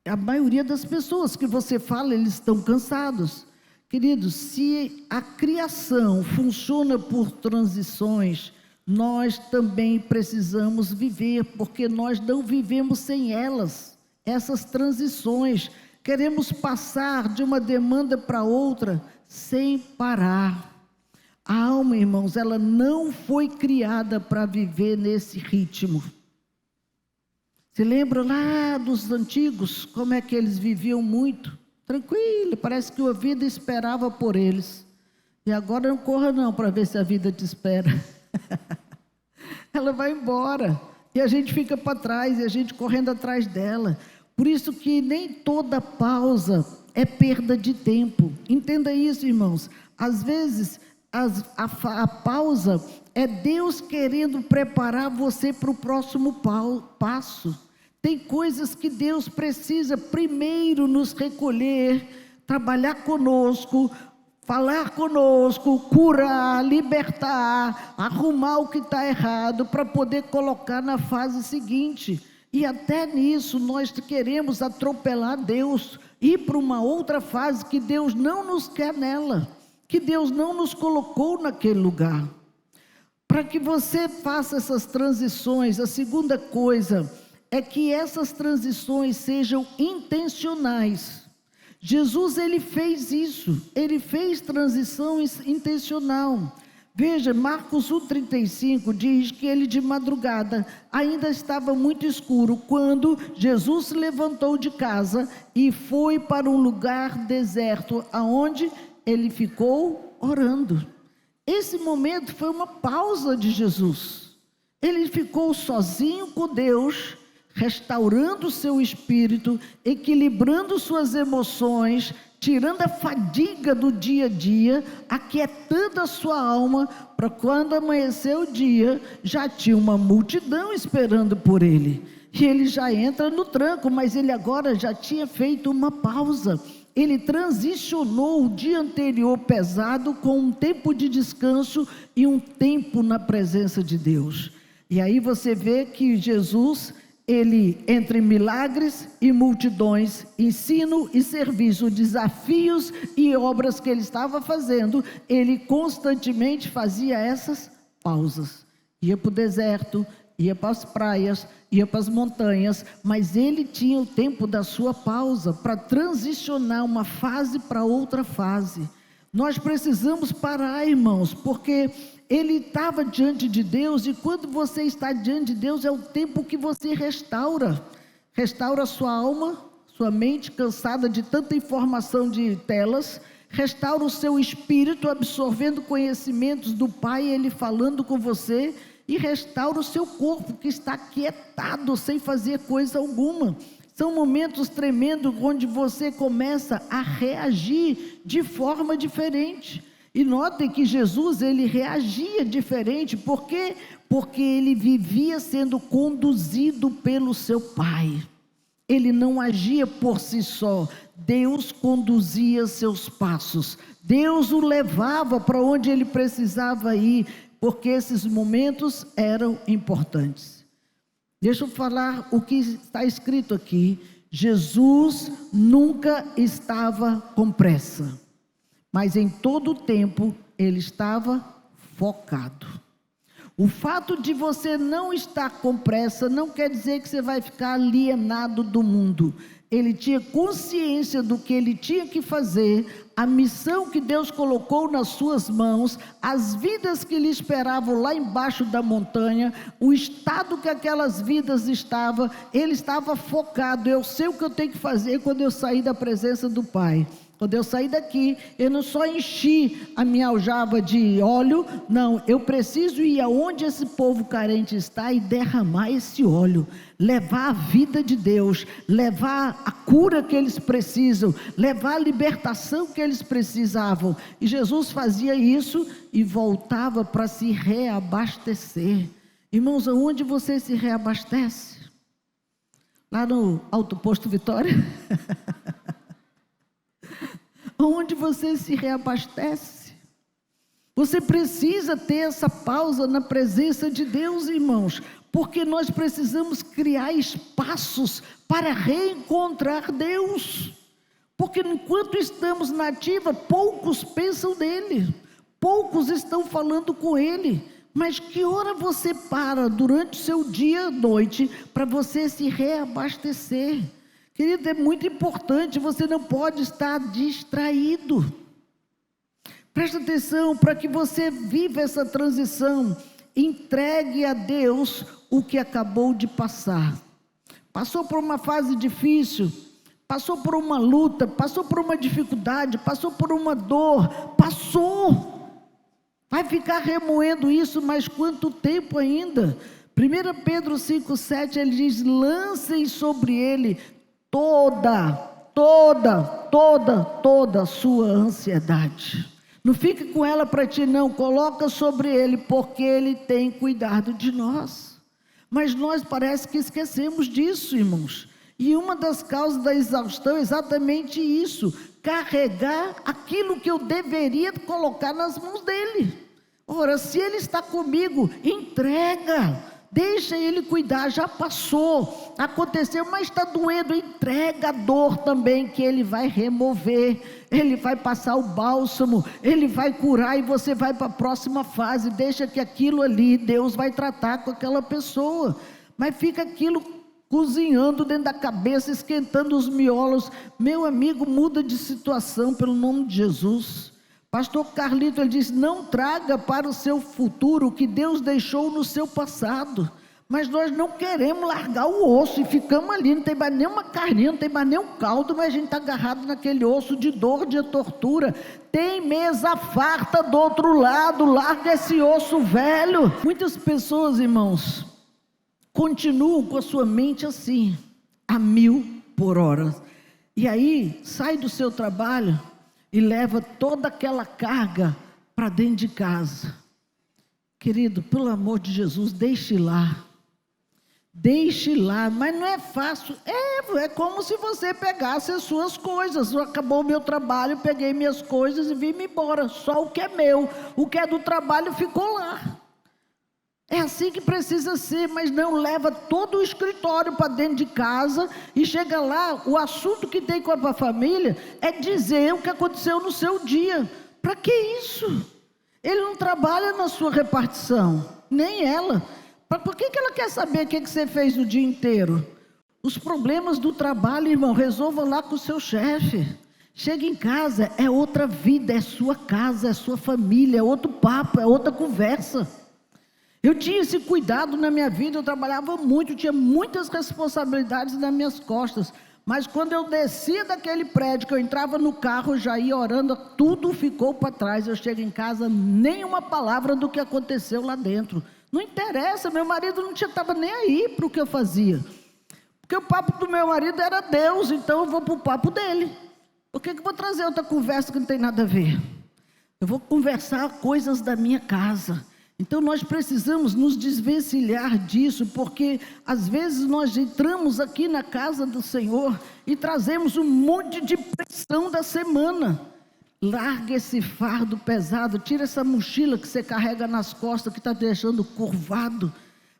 A maioria das pessoas que você fala, eles estão cansados. Queridos, se a criação funciona por transições, nós também precisamos viver, porque nós não vivemos sem elas, essas transições. Queremos passar de uma demanda para outra sem parar. A alma, irmãos, ela não foi criada para viver nesse ritmo. Você lembra lá dos antigos, como é que eles viviam muito? Tranquilo, parece que a vida esperava por eles. E agora não corra não para ver se a vida te espera. Ela vai embora. E a gente fica para trás, e a gente correndo atrás dela. Por isso que nem toda pausa é perda de tempo. Entenda isso, irmãos. Às vezes, a pausa é Deus querendo preparar você para o próximo passo. Tem coisas que Deus precisa primeiro nos recolher, trabalhar conosco, falar conosco, curar, libertar, arrumar o que está errado para poder colocar na fase seguinte. E até nisso nós queremos atropelar Deus, ir para uma outra fase que Deus não nos quer nela, que Deus não nos colocou naquele lugar. Para que você faça essas transições, a segunda coisa é que essas transições sejam intencionais. Jesus, ele fez isso, ele fez transição intencional. Veja, Marcos 1,35 diz que ele de madrugada ainda estava muito escuro, quando Jesus se levantou de casa e foi para um lugar deserto, aonde ele ficou orando. Esse momento foi uma pausa de Jesus. Ele ficou sozinho com Deus, restaurando o seu espírito, equilibrando suas emoções, tirando a fadiga do dia a dia, aquietando a sua alma, para quando amanheceu o dia, já tinha uma multidão esperando por ele. E ele já entra no tranco, mas ele agora já tinha feito uma pausa. ele transicionou o dia anterior pesado com um tempo de descanso e um tempo na presença de Deus. E aí você vê que Jesus, ele, entre milagres e multidões, ensino e serviço, desafios e obras que ele estava fazendo, ele constantemente fazia essas pausas. Ia para o deserto, ia para as praias, ia para as montanhas, mas ele tinha o tempo da sua pausa para transicionar uma fase para outra fase. Nós precisamos parar, irmãos, porque ele estava diante de Deus, e quando você está diante de Deus, é o tempo que você restaura a sua alma, sua mente cansada de tanta informação de telas, restaura o seu espírito absorvendo conhecimentos do Pai, ele falando com você, e restaura o seu corpo que está quietado, sem fazer coisa alguma. São momentos tremendos onde você começa a reagir de forma diferente. E notem que Jesus, ele reagia diferente, por quê? Porque ele vivia sendo conduzido pelo seu Pai. Ele não agia por si só, Deus conduzia seus passos, Deus o levava para onde ele precisava ir, porque esses momentos eram importantes. Deixa eu falar o que está escrito aqui. Jesus nunca estava com pressa, mas em todo o tempo ele estava focado. O fato de você não estar com pressa não quer dizer que você vai ficar alienado do mundo. Ele tinha consciência do que ele tinha que fazer, a missão que Deus colocou nas suas mãos, as vidas que lhe esperavam lá embaixo da montanha, o estado que aquelas vidas estavam, ele estava focado. Eu sei o que eu tenho que fazer quando eu sair da presença do Pai. Quando eu sair daqui, eu não só enchi a minha aljava de óleo, não, eu preciso ir aonde esse povo carente está e derramar esse óleo, levar a vida de Deus, levar a cura que eles precisam, levar a libertação que eles precisavam. E Jesus fazia isso e voltava para se reabastecer. Irmãos, aonde você se reabastece? Lá no Alto Posto Vitória? Onde você se reabastece? Você precisa ter essa pausa na presença de Deus, irmãos, porque nós precisamos criar espaços para reencontrar Deus, porque enquanto estamos na ativa, poucos pensam nele, poucos estão falando com ele. Mas que hora você para durante o seu dia à noite para você se reabastecer? Querido, é muito importante, você não pode estar distraído. Presta atenção, para que você viva essa transição, entregue a Deus o que acabou de passar. Passou por uma fase difícil, passou por uma luta, passou por uma dificuldade, passou por uma dor, passou. Vai ficar remoendo isso, mas quanto tempo ainda? 1 Pedro 5,7, ele diz, lancem sobre ele toda a sua ansiedade. Não fique com ela para ti, não. Coloca sobre ele, porque ele tem cuidado de nós. Mas nós parece que esquecemos disso, irmãos. E uma das causas da exaustão é exatamente isso. Carregar aquilo que eu deveria colocar nas mãos dele. Ora, se ele está comigo, entrega. Deixa ele cuidar, já passou, aconteceu, mas está doendo, entrega a dor também que ele vai remover, ele vai passar o bálsamo, ele vai curar e você vai para a próxima fase. Deixa que aquilo ali, Deus vai tratar com aquela pessoa, mas fica aquilo cozinhando dentro da cabeça, esquentando os miolos. Meu amigo, muda de situação pelo nome de Jesus. Pastor Carlito, ele diz, não traga para o seu futuro o que Deus deixou no seu passado. Mas nós não queremos largar o osso e ficamos ali, não tem mais nenhuma carninha, não tem mais nenhum caldo, mas a gente está agarrado naquele osso de dor, de tortura. Tem mesa farta do outro lado, larga esse osso velho. Muitas pessoas, irmãos, continuam com a sua mente assim, a 1000 por hora. E aí, sai do seu trabalho e leva toda aquela carga para dentro de casa. Querido, pelo amor de Jesus, deixe lá. Deixe lá, mas não é fácil. É como se você pegasse as suas coisas. Acabou o meu trabalho, peguei minhas coisas e vim-me embora. Só o que é meu, o que é do trabalho ficou lá. É assim que precisa ser, mas não leva todo o escritório para dentro de casa e chega lá, o assunto que tem com a família é dizer o que aconteceu no seu dia. Para que isso? Ele não trabalha na sua repartição, nem ela. Por que ela quer saber o que você fez o dia inteiro? Os problemas do trabalho, irmão, resolva lá com o seu chefe. Chega em casa, é outra vida, é sua casa, é sua família, é outro papo, é outra conversa. Eu tinha esse cuidado na minha vida, eu trabalhava muito, tinha muitas responsabilidades nas minhas costas. Mas quando eu descia daquele prédio, que eu entrava no carro, eu já ia orando, tudo ficou para trás. Eu chego em casa, nenhuma palavra do que aconteceu lá dentro. Não interessa, meu marido não estava nem aí para o que eu fazia. Porque o papo do meu marido era Deus, então eu vou para o papo dele. Por que eu vou trazer outra conversa que não tem nada a ver? Eu vou conversar coisas da minha casa. Então nós precisamos nos desvencilhar disso, porque às vezes nós entramos aqui na casa do Senhor e trazemos um monte de pressão da semana. Larga esse fardo pesado, tira essa mochila que você carrega nas costas, que está deixando curvado.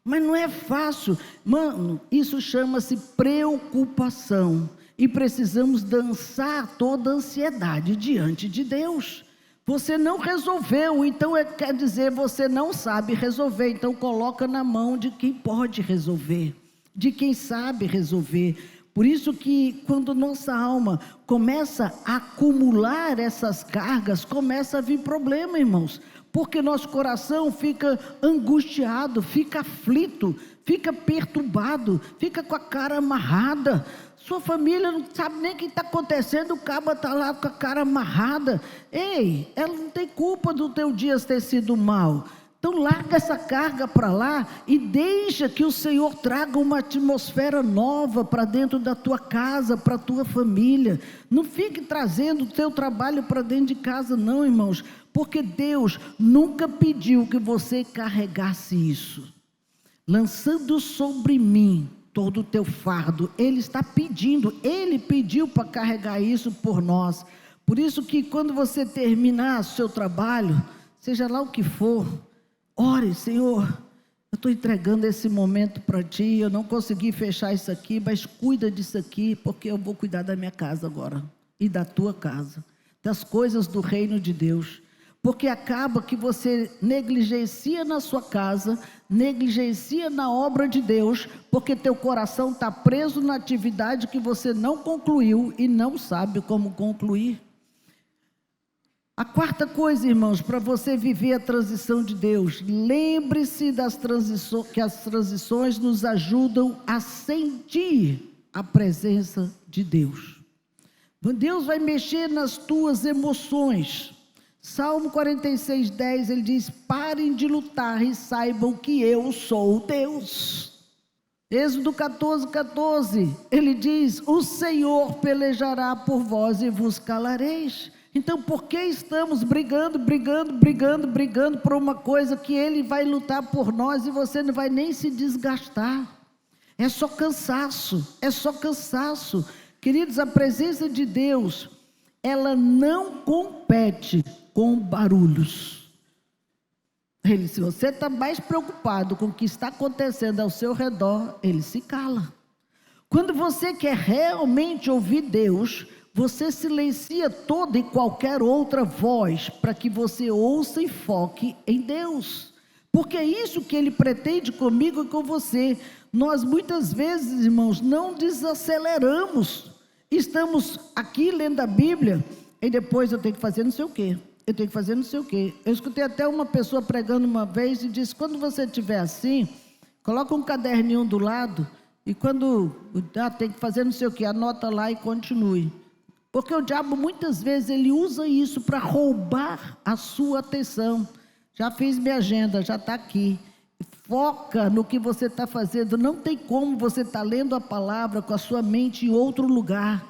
Mas não é fácil. Mano, isso chama-se preocupação. E precisamos dançar toda a ansiedade diante de Deus. Você não resolveu, então quer dizer, você não sabe resolver. Então coloca na mão de quem pode resolver, de quem sabe resolver. Por isso que quando nossa alma começa a acumular essas cargas, começa a vir problema, irmãos. Porque nosso coração fica angustiado, fica aflito, fica perturbado, fica com a cara amarrada. Sua família não sabe nem o que está acontecendo, o cabo está lá com a cara amarrada. Ei, ela não tem culpa do teu dia ter sido mal. Então larga essa carga para lá e deixa que o Senhor traga uma atmosfera nova para dentro da tua casa, para a tua família. Não fique trazendo o teu trabalho para dentro de casa não, irmãos, porque Deus nunca pediu que você carregasse isso. Lançando sobre mim todo o teu fardo, Ele está pedindo, Ele pediu para carregar isso por nós. Por isso que quando você terminar o seu trabalho, seja lá o que for, ore, Senhor, eu estou entregando esse momento para Ti, eu não consegui fechar isso aqui, mas cuida disso aqui, porque eu vou cuidar da minha casa agora, e da tua casa, das coisas do reino de Deus. Porque acaba que você negligencia na sua casa, negligencia na obra de Deus, porque teu coração está preso na atividade que você não concluiu e não sabe como concluir. A quarta coisa, irmãos, para você viver a transição de Deus, lembre-se das transições, que as transições nos ajudam a sentir a presença de Deus. Deus vai mexer nas tuas emoções. Salmo 46:10, ele diz: parem de lutar e saibam que eu sou Deus. Êxodo 14:14, ele diz: o Senhor pelejará por vós e vos calareis. Então por que estamos brigando por uma coisa que Ele vai lutar por nós e você não vai nem se desgastar? É só cansaço, é só cansaço. Queridos, a presença de Deus, ela não compete com barulhos. Ele, se você está mais preocupado com o que está acontecendo ao seu redor, Ele se cala. Quando você quer realmente ouvir Deus, você silencia toda e qualquer outra voz para que você ouça e foque em Deus. Porque é isso que Ele pretende comigo e com você. Nós muitas vezes, irmãos, não desaceleramos. Estamos aqui lendo a Bíblia e depois eu tenho que fazer não sei o quê. Eu tenho que fazer não sei o quê. Eu escutei até uma pessoa pregando uma vez e disse: quando você estiver assim, coloca um caderninho do lado e quando tem que fazer não sei o quê, anota lá e continue. Porque o diabo muitas vezes ele usa isso para roubar a sua atenção. Já fiz minha agenda, já está aqui. Foca no que você está fazendo. Não tem como você estar lendo a palavra com a sua mente em outro lugar.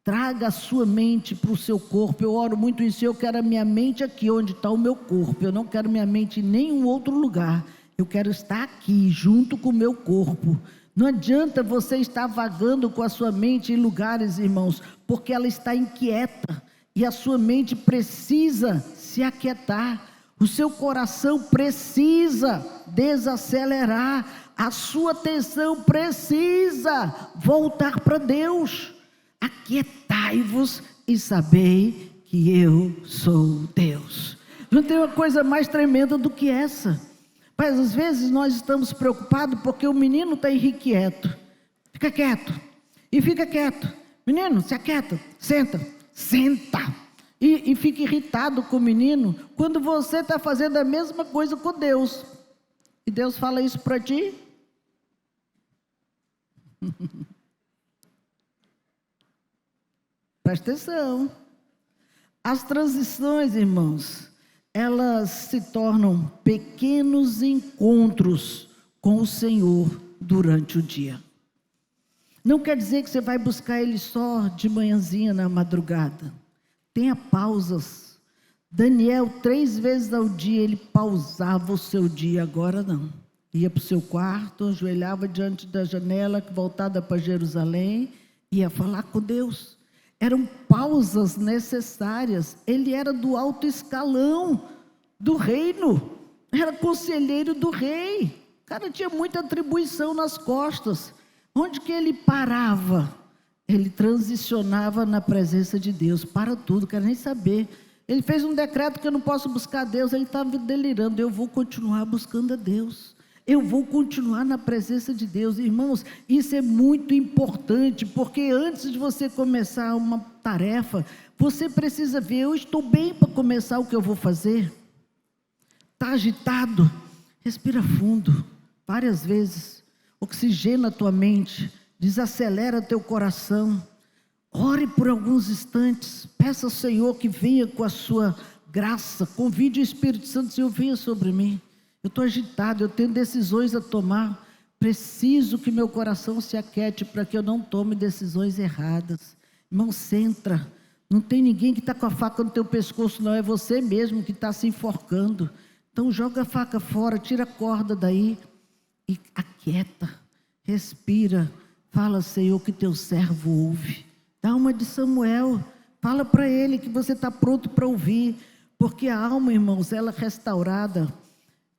Traga a sua mente para o seu corpo. Eu oro muito isso. Eu quero a minha mente aqui onde está o meu corpo. Eu não quero minha mente em nenhum outro lugar. Eu quero estar aqui, junto com o meu corpo. Não adianta você estar vagando com a sua mente em lugares, irmãos, porque ela está inquieta. E a sua mente precisa se aquietar. O seu coração precisa desacelerar. A sua atenção precisa voltar para Deus. Aquietai-vos e sabei que eu sou Deus. Não tem uma coisa mais tremenda do que essa. Mas às vezes nós estamos preocupados porque o menino está irrequieto. Fica quieto. E fica quieto. Menino, se aquieta. Senta. E fica irritado com o menino quando você está fazendo a mesma coisa com Deus. E Deus fala isso para ti? Presta atenção. As transições, irmãos, elas se tornam pequenos encontros com o Senhor durante o dia. Não quer dizer que você vai buscar Ele só de manhãzinha na madrugada. Tenha pausas. Daniel, 3 vezes ao dia, ele pausava o seu dia, agora não. Ia para o seu quarto, ajoelhava diante da janela voltada para Jerusalém, ia falar com Deus. Eram pausas necessárias. Ele era do alto escalão do reino, era conselheiro do rei. O cara tinha muita atribuição nas costas. Onde que ele parava? Ele transicionava na presença de Deus. Para tudo, quero nem saber. Ele fez um decreto que eu não posso buscar a Deus. Ele estava delirando. Eu vou continuar buscando a Deus. Eu vou continuar na presença de Deus. Irmãos, isso é muito importante, porque antes de você começar uma tarefa, você precisa ver, eu estou bem para começar o que eu vou fazer? Está agitado? Respira fundo, várias vezes. Oxigena a tua mente, desacelera teu coração. Ore por alguns instantes, peça ao Senhor que venha com a sua graça. Convide o Espírito Santo, Senhor, venha sobre mim. Eu estou agitado, eu tenho decisões a tomar. Preciso que meu coração se aquiete para que eu não tome decisões erradas. Irmão, centra. Não tem ninguém que está com a faca no teu pescoço, não. É você mesmo que está se enforcando. Então joga a faca fora, tira a corda daí e aquieta. Respira. Fala, Senhor, que teu servo ouve. Dá uma de Samuel. Fala para ele que você está pronto para ouvir. Porque a alma, irmãos, ela restaurada,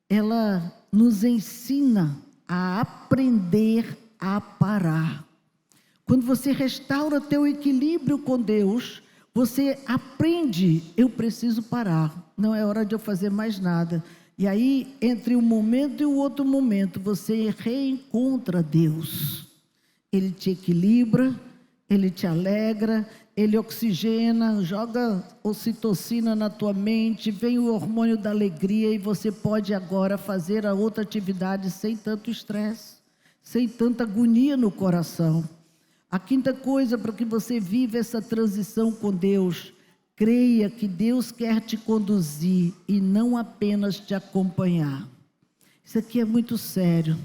ela nos ensina a aprender a parar. Quando você restaura teu equilíbrio com Deus, você aprende, eu preciso parar, não é hora de eu fazer mais nada. E aí, entre um momento e o outro momento, você reencontra Deus. Ele te equilibra, Ele te alegra, Ele oxigena, joga ocitocina na tua mente, vem o hormônio da alegria e você pode agora fazer a outra atividade sem tanto estresse, sem tanta agonia no coração. A quinta coisa para que você viva essa transição com Deus, creia que Deus quer te conduzir e não apenas te acompanhar. Isso aqui é muito sério.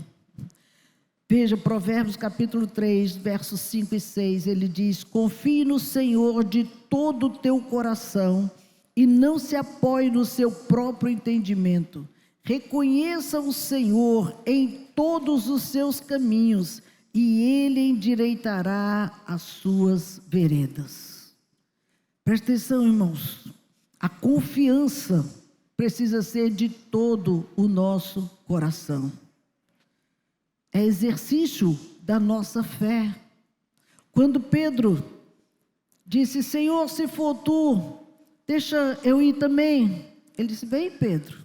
Veja, Provérbios capítulo 3, versos 5 e 6, ele diz: confie no Senhor de todo o teu coração e não se apoie no seu próprio entendimento. Reconheça o Senhor em todos os seus caminhos e Ele endireitará as suas veredas. Presta atenção, irmãos. A confiança precisa ser de todo o nosso coração. É exercício da nossa fé. Quando Pedro disse: Senhor, se for tu, deixa eu ir também. Ele disse: vem, Pedro.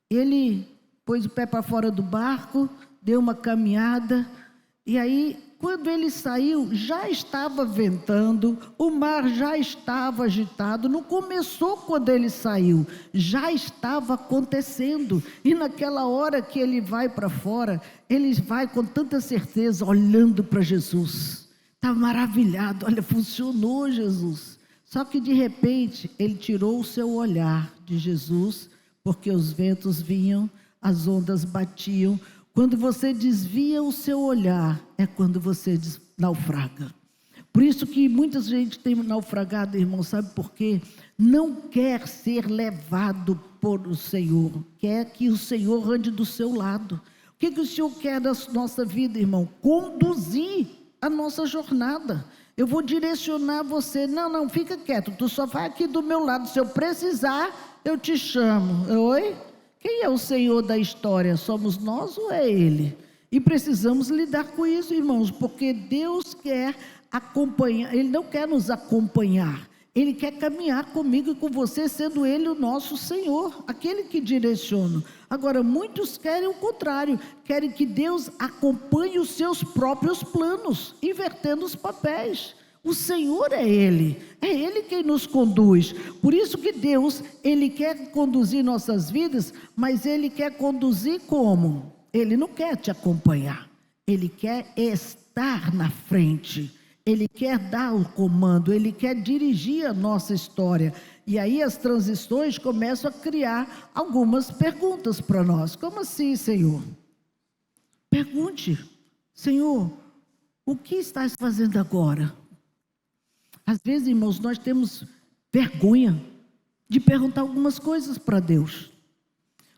Ele pôs o pé para fora do barco, deu uma caminhada, e aí, quando ele saiu, já estava ventando, o mar já estava agitado. Não começou quando ele saiu, já estava acontecendo. E naquela hora que ele vai para fora, ele vai com tanta certeza, olhando para Jesus. Está maravilhado, olha, funcionou Jesus. Só que de repente, ele tirou o seu olhar de Jesus, porque os ventos vinham, as ondas batiam. Quando você desvia o seu olhar, é quando você naufraga. Por isso que muita gente tem naufragado, irmão, sabe por quê? Não quer ser levado por o Senhor, quer que o Senhor ande do seu lado. O que o Senhor quer da nossa vida, irmão? Conduzir a nossa jornada. Eu vou direcionar você. Não, fica quieto, tu só vai aqui do meu lado. Se eu precisar, eu te chamo. Oi? Quem é o Senhor da história? Somos nós ou é Ele? E precisamos lidar com isso, irmãos, porque Deus quer acompanhar, Ele não quer nos acompanhar. Ele quer caminhar comigo e com você, sendo Ele o nosso Senhor, aquele que direciona. Agora, muitos querem o contrário, querem que Deus acompanhe os seus próprios planos, invertendo os papéis. O Senhor é Ele quem nos conduz. Por isso que Deus, Ele quer conduzir nossas vidas, mas Ele quer conduzir como? Ele não quer te acompanhar, Ele quer estar na frente. Ele quer dar o comando, Ele quer dirigir a nossa história. E aí as transições começam a criar algumas perguntas para nós. Como assim, Senhor? Pergunte, Senhor, o que estás fazendo agora? Às vezes, irmãos, nós temos vergonha de perguntar algumas coisas para Deus.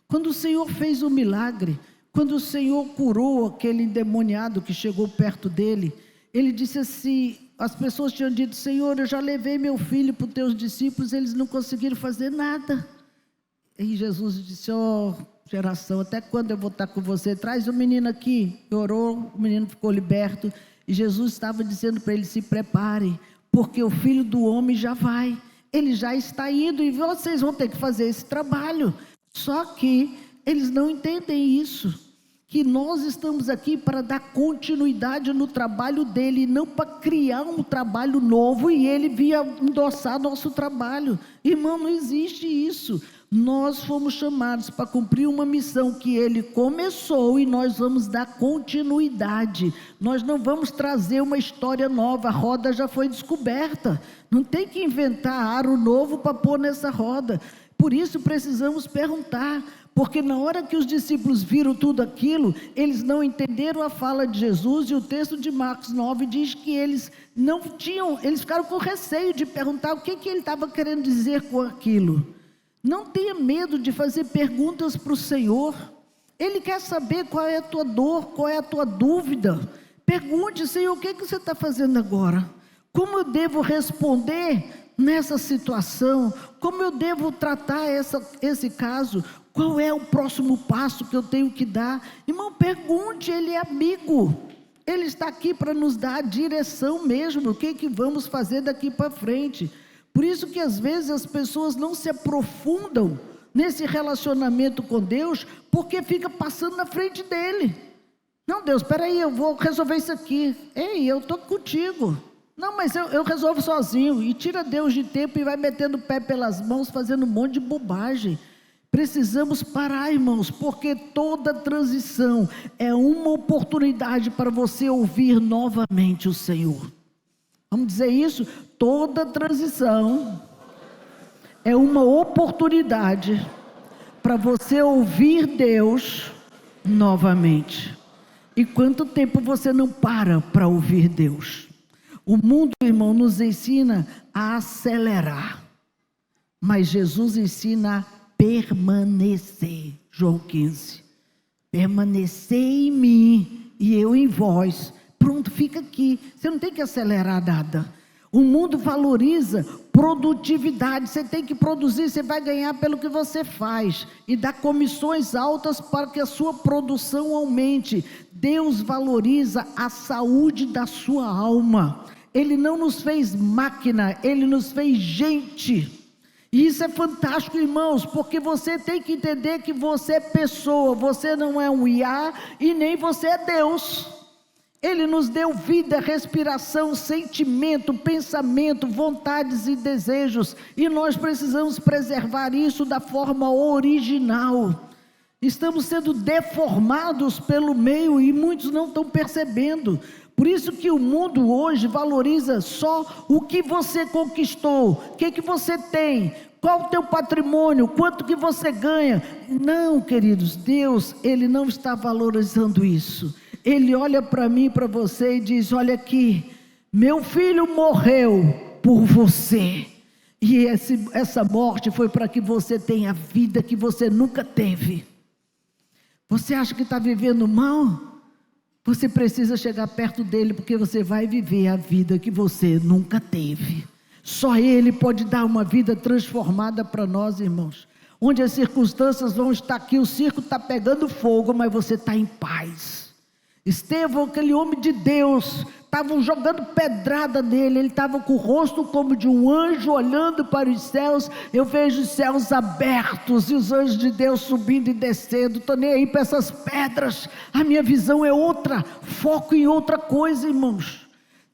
Quando o Senhor fez o milagre, quando o Senhor curou aquele endemoniado que chegou perto dele, Ele disse assim, as pessoas tinham dito, Senhor, eu já levei meu filho para os teus discípulos, eles não conseguiram fazer nada. E Jesus disse, geração, até quando eu vou estar com você? Traz o menino aqui. E orou, o menino ficou liberto. E Jesus estava dizendo para ele, se prepare, porque o Filho do Homem já vai. Ele já está indo e vocês vão ter que fazer esse trabalho. Só que eles não entendem isso. Que nós estamos aqui para dar continuidade no trabalho dele, e não para criar um trabalho novo e ele vir endossar nosso trabalho. Irmão, não existe isso. Nós fomos chamados para cumprir uma missão que ele começou e nós vamos dar continuidade. Nós não vamos trazer uma história nova, a roda já foi descoberta. Não tem que inventar aro novo para pôr nessa roda. Por isso precisamos perguntar. Porque na hora que os discípulos viram tudo aquilo, eles não entenderam a fala de Jesus, e o texto de Marcos 9 diz que eles eles ficaram com receio de perguntar o que ele estava querendo dizer com aquilo. Não tenha medo de fazer perguntas para o Senhor. Ele quer saber qual é a tua dor, qual é a tua dúvida. Pergunte, Senhor, o que você está fazendo agora? Como eu devo responder nessa situação? Como eu devo tratar esse caso? Qual é o próximo passo que eu tenho que dar? Irmão, pergunte, Ele é amigo. Ele está aqui para nos dar a direção mesmo, o que vamos fazer daqui para frente. Por isso que às vezes as pessoas não se aprofundam nesse relacionamento com Deus, porque fica passando na frente dEle. Não, Deus, espera aí, eu vou resolver isso aqui. Ei, eu estou contigo. Não, mas eu resolvo sozinho. E tira Deus de tempo e vai metendo o pé pelas mãos, fazendo um monte de bobagem. Precisamos parar, irmãos, porque toda transição é uma oportunidade para você ouvir novamente o Senhor. Vamos dizer isso? Toda transição é uma oportunidade para você ouvir Deus novamente. E quanto tempo você não para ouvir Deus? O mundo, irmão, nos ensina a acelerar, mas Jesus ensina a permanecer. João 15. Permanecer em mim e eu em vós. Pronto, fica aqui. Você não tem que acelerar nada. O mundo valoriza produtividade. Você tem que produzir, você vai ganhar pelo que você faz. E dá comissões altas para que a sua produção aumente. Deus valoriza a saúde da sua alma. Ele não nos fez máquina, Ele nos fez gente. E isso é fantástico, irmãos, porque você tem que entender que você é pessoa, você não é um IA e nem você é Deus. Ele nos deu vida, respiração, sentimento, pensamento, vontades e desejos, e nós precisamos preservar isso da forma original. Estamos sendo deformados pelo meio e muitos não estão percebendo. Por isso que o mundo hoje valoriza só o que você conquistou, o que você tem, qual o teu patrimônio, quanto que você ganha. Não, queridos, Deus, Ele não está valorizando isso. Ele olha para mim e para você e diz, olha aqui, meu filho morreu por você. E essa morte foi para que você tenha a vida que você nunca teve. Você acha que está vivendo mal? Você precisa chegar perto dele, porque você vai viver a vida que você nunca teve. Só ele pode dar uma vida transformada para nós, irmãos. Onde as circunstâncias vão estar aqui, o circo está pegando fogo, mas você está em paz. Estevão, aquele homem de Deus, estavam jogando pedrada nele, ele estava com o rosto como de um anjo olhando para os céus. Eu vejo os céus abertos e os anjos de Deus subindo e descendo. Estou nem aí para essas pedras, a minha visão é outra, foco em outra coisa, irmãos.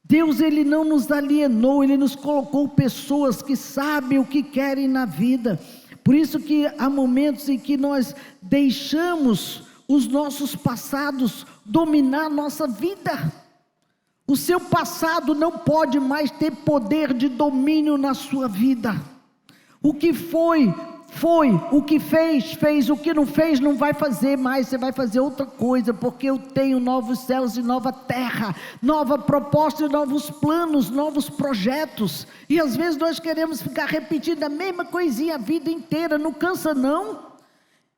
Deus, ele não nos alienou, ele nos colocou pessoas que sabem o que querem na vida. Por isso que há momentos em que nós deixamos os nossos passados dominar a nossa vida. O seu passado não pode mais ter poder de domínio na sua vida. O que foi, o que fez, o que não fez não vai fazer mais, você vai fazer outra coisa, porque eu tenho novos céus e nova terra, nova proposta e novos planos, novos projetos. E às vezes nós queremos ficar repetindo a mesma coisinha a vida inteira, não cansa não?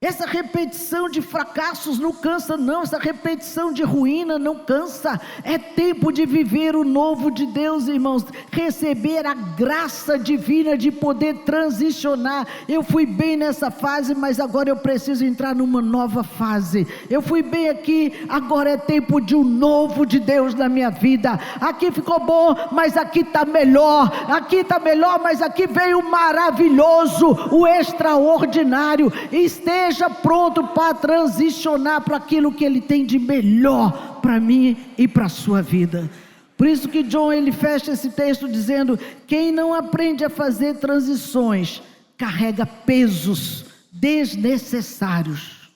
Essa repetição de fracassos não cansa não, essa repetição de ruína não cansa. É tempo de viver o novo de Deus, irmãos, receber a graça divina de poder transicionar. Eu fui bem nessa fase, mas agora eu preciso entrar numa nova fase. Eu fui bem aqui, agora é tempo de um novo de Deus na minha vida. Aqui ficou bom, mas aqui está melhor. Aqui está melhor, mas aqui veio o maravilhoso, o extraordinário. Esteja pronto para transicionar para aquilo que ele tem de melhor para mim e para a sua vida. Por isso que John, ele fecha esse texto dizendo: quem não aprende a fazer transições carrega pesos desnecessários.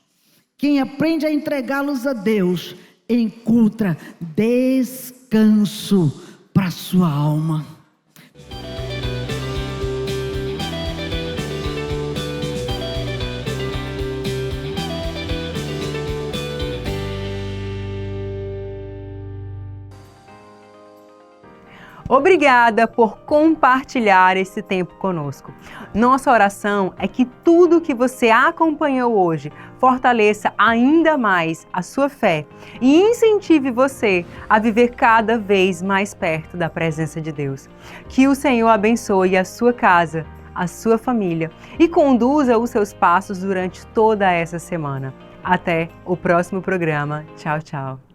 Quem aprende a entregá-los a Deus encontra descanso para a sua alma. Obrigada por compartilhar esse tempo conosco. Nossa oração é que tudo que você acompanhou hoje fortaleça ainda mais a sua fé e incentive você a viver cada vez mais perto da presença de Deus. Que o Senhor abençoe a sua casa, a sua família e conduza os seus passos durante toda essa semana. Até o próximo programa. Tchau, tchau.